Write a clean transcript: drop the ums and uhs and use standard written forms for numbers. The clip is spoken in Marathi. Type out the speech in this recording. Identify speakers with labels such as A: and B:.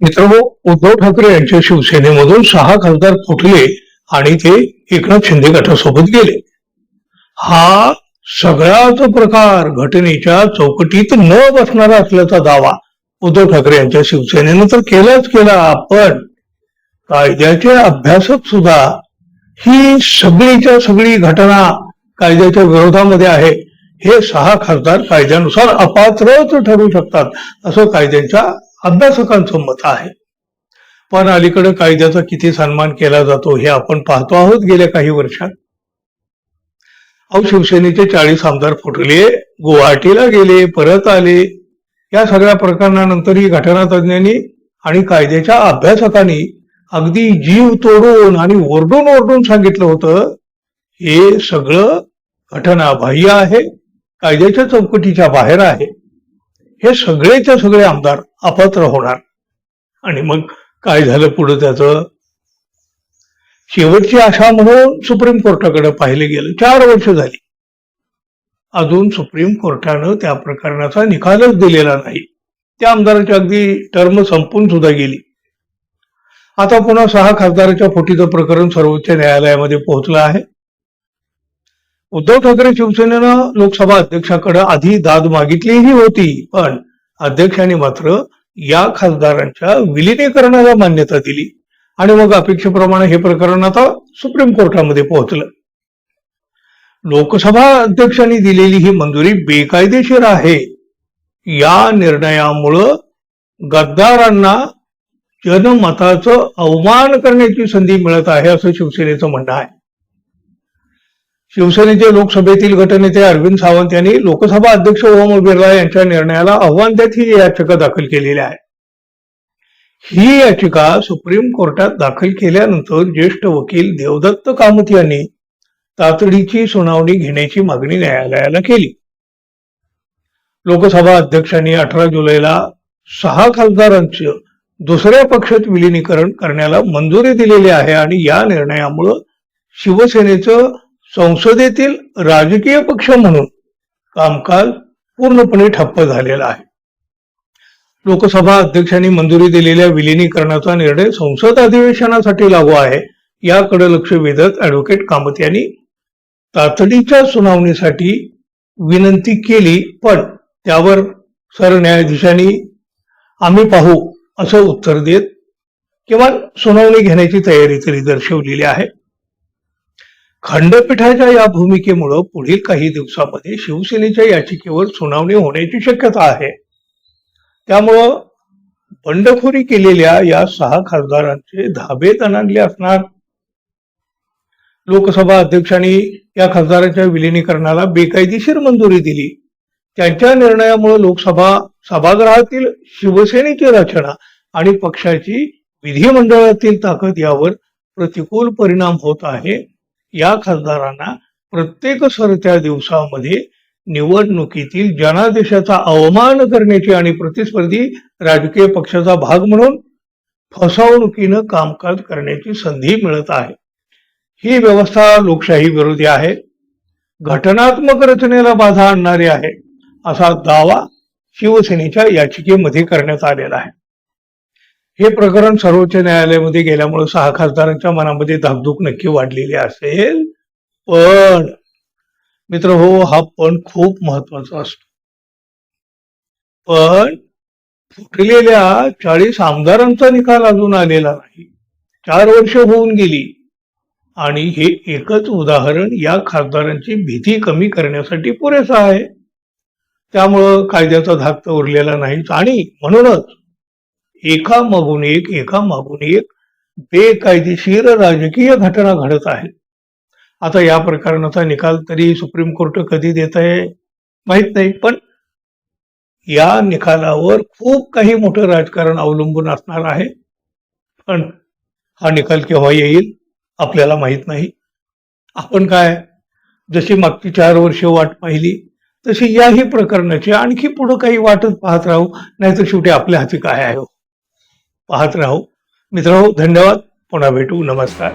A: मित्रांनो, उद्धव ठाकरे यांच्या शिवसेनेमधून 6 खासदार फुटले आणि ते एकनाथ शिंदे गटासोबत गेले. हा सगळाच प्रकार घटनेच्या चौकटीत न बसणारा असल्याचा दावा उद्धव ठाकरे यांच्या शिवसेनेनं तर केलाच केला. पण कायद्याचे अभ्यासक सुद्धा ही सगळीच्या सगळी घटना कायद्याच्या विरोधामध्ये आहे, हे 6 खासदार कायद्यानुसार अपात्रच ठरू शकतात असं कायद्याच्या अभ्यासकांचं मत आहे. पण अलीकडे कायद्याचा किती सन्मान केला जातो हे आपण पाहतो आहोत गेल्या काही वर्षात. शिवसेनेचे 40 आमदार फुटले, गुवाहाटीला गेले, परत आले. या सगळ्या प्रकरणानंतर ही घटनातज्ञांनी आणि कायद्याच्या अभ्यासकांनी अगदी जीव तोडून आणि ओरडून ओरडून सांगितलं होतं हे सगळं घटनाबाह्य आहे, कायद्याच्या चौकटीच्या बाहेर आहे, हे सगळेच्या सगळे आमदार अपात्र होणार. आणि मग काय झालं पुढे त्याचं? शेवटची आशा म्हणून सुप्रीम कोर्टाकडे पाहिले गेलं. 4 वर्ष झाली, अजून सुप्रीम कोर्टानं त्या प्रकरणाचा निकालच दिलेला नाही. त्या आमदाराची अगदी टर्म संपून सुद्धा गेली. आता पुन्हा 6 खासदाराच्या फुटीचं प्रकरण सर्वोच्च न्यायालयामध्ये पोहोचलं आहे. उद्धव ठाकरे शिवसेनेनं लोकसभा अध्यक्षाकडे आधी दाद मागितलीही होती, पण अध्यक्षांनी मात्र या खासदारांच्या विलिनीकरणाला मान्यता दिली आणि मग अपेक्षेप्रमाणे हे प्रकरण आता सुप्रीम कोर्टामध्ये पोहोचलं. लोकसभा अध्यक्षांनी दिलेली ही मंजुरी बेकायदेशीर आहे. या निर्णयामुळं गद्दारांना जनमताचं अवमान करण्याची संधी मिळत आहे असं शिवसेनेचं म्हणणं आहे. शिवसेनेचे लोकसभेतील गटनेते अरविंद सावंत यांनी लोकसभा अध्यक्ष ओम बिर्ला यांच्या निर्णयाला आव्हान देत ही याचिका दाखल केलेली आहे. ही याचिका सुप्रीम कोर्टात दाखल केल्यानंतर ज्येष्ठ वकील देवदत्त कामत यांनी तातडीची सुनावणी घेण्याची मागणी न्यायालयाला केली. लोकसभा अध्यक्षांनी 18 जुलैला 6 खासदारांचं दुसऱ्या पक्षात विलिनीकरण करण्याला मंजुरी दिलेली आहे आणि या निर्णयामुळं शिवसेनेचं संसदेतील राजकीय पक्ष म्हणून कामकाज पूर्णपणे ठप्प झालेलं आहे. लोकसभा अध्यक्षांनी मंजुरी दिलेल्या विलिनीकरणाचा निर्णय संसद अधिवेशनासाठी लागू आहे, याकडे लक्ष वेधत ऍडव्होकेट कामत यांनी तातडीच्या सुनावणीसाठी विनंती केली. पण त्यावर सरन्यायाधीशांनी आम्ही पाहू असं उत्तर देत किंवा सुनावणी घेण्याची तयारी तरी दर्शवलेली आहे. खंडपीठाच्या या भूमिकेमुळे पुढील काही दिवसांमध्ये शिवसेनेच्या याचिकेवर सुनावणी होण्याची शक्यता आहे. त्यामुळं बंडखोरी केलेल्या या 6 खासदारांचे धाबे दणाणले असणार. लोकसभा अध्यक्षांनी या खासदारांच्या विलिनीकरणाला बेकायदेशीर मंजुरी दिली. त्यांच्या निर्णयामुळे लोकसभा सभागृहातील शिवसेनेची रचना आणि पक्षाची विधिमंडळातील ताकद यावर प्रतिकूल परिणाम होत आहे. या खासदारांना प्रत्येक सरत्या दिवसामध्ये निवडणुकीतील जनादेशाचा अवमान करण्याची आणि प्रतिस्पर्धी राजकीय पक्षाचा भाग म्हणून फसवणुकीनं कामकाज करण्याची संधी मिळत आहे. ही व्यवस्था लोकशाही विरोधी आहे, घटनात्मक रचनेला बाधा आणणारी आहे, असा दावा शिवसेनेच्या याचिकेमध्ये करण्यात आलेला आहे. हे प्रकरण सर्वोच्च न्यायालयामध्ये गेल्यामुळे 6 खासदारांच्या मनामध्ये धाकधूक नक्की वाढलेली असेल. पण मित्र हो, हा पण खूप महत्वाचा असतो. पण फुटलेल्या 40 आमदारांचा निकाल अजून आलेला नाही. 4 वर्ष होऊन गेली आणि हे एकच उदाहरण या खासदारांची भीती कमी करण्यासाठी पुरेसं आहे. त्यामुळं कायद्याचा धाक तर उरलेला नाहीच आणि म्हणूनच एकामागून एक बेकायदेशीर राजकीय घटना घडत आहेत. आता या प्रकरणाचा निकाल तरी सुप्रीम कोर्ट कधी देत आहे माहित नाही, पण या निकालावर खूप काही मोठं राजकारण अवलंबून असणार आहे. पण हा निकाल केव्हा येईल आपल्याला माहित नाही. आपण काय जशी मागची 4 वर्ष वाट पाहिली तशी याही प्रकरणाची आणखी पुढे काही वाटच पाहत राहू, नाहीतर शेवटी आपल्या हाती काय आहे पाहत राहू. मित्रांनो, धन्यवाद. पुन्हा भेटू. नमस्कार.